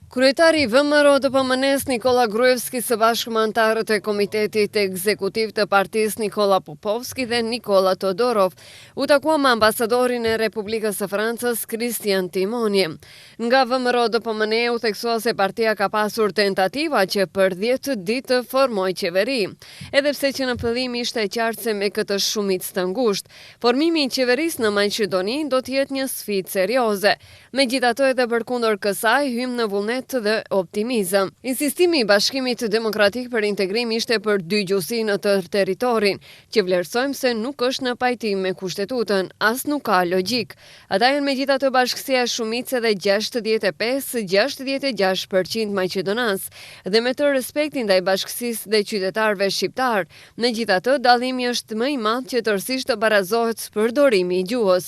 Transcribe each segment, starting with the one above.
Kryetari VMRO DPMN-s Nikola Gruevski së bashku me anëtarët e Komitetit Ekzekutiv të Partisë Nikola Popovski dhe Nikola Todorov u takuan me ambasadorin e Republikës së Francës Christian Timoni. Nga VMRO DPMN u theksua se partia ka pasur tentativa që për 10 ditë të formojë qeveri, edhe pse që në fillim ishte e qartë se me këtë shumicë të ngushtë, formimi i qeverisë në Maqedoni do të jetë një sfidë serioze. Megjithatë, edhe përkundër kësaj hym në vullnet dhe optimizëm. Insistimi i Bashkimit Demokratik për integrim ishte për dygjuesi në tërë territorin, që vlerësojmë se nuk është në pajtim me kushtetutën, as nuk ka logjik. Ata janë megjithatë bashkësia e shumicës dhe 65-66% maqedonas, dhe me të respektin ndaj bashkësisë dhe qytetarëve shqiptar. Megjithatë, dallimi është më i madh që tërësisht të barazohet përdorimi i gjuhës.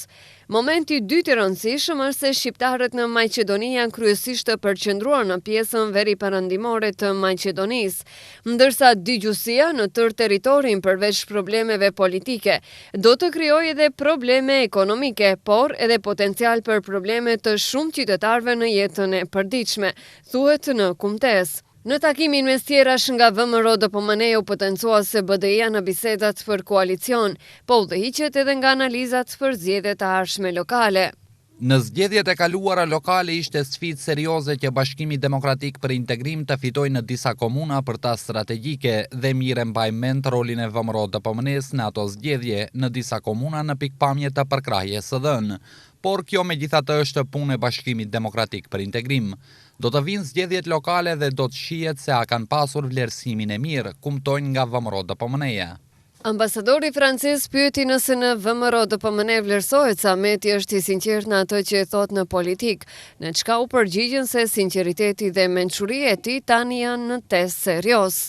Momenti i dytë i rëndësishëm është se shqiptarët në Maqedoni janë kryesisht të përqendruar në pjesën veriperëndimore të Maqedonisë, ndërsa dygjuesia në tërë territorin përveç problemeve politike do të krijojë edhe probleme ekonomike, por edhe potencial për probleme të shumë qytetarëve në jetën e përditshme, thuhet në kumtesë. Në takimin mes tjerash nga VMRO DPMN u potencua se BDI-ja në bisedat për koalicion, po udhëhiqet edhe nga analizat për zgjedhjet e ardhshme lokale. Në zgjedhjet e kaluara lokale ishte sfidë serioze që Bashkimi Demokratik për Integrim të fitojë në disa komuna për ta strategjike dhe mire mbaj mend rolin e VMRO DPMN-s në ato zgjedhje në disa komuna në pikpamje të përkrahjes së dhënë. Por kjo megjithatë është punë e Bashkimit Demokratik për Integrim. Do të vinë zgjedhjet lokale dhe do të shihet se a kanë pasur vlerësimin e mirë, kumtojnë nga VMRO DPMN-ja. Ambasadori francez pyeti nëse në VMRO DPMN vlerësohet sa Meti është i sinqert në atë që e thot në politik, në çka u përgjigjen se sinqeriteti dhe mençuria e tij tani janë në test serioz.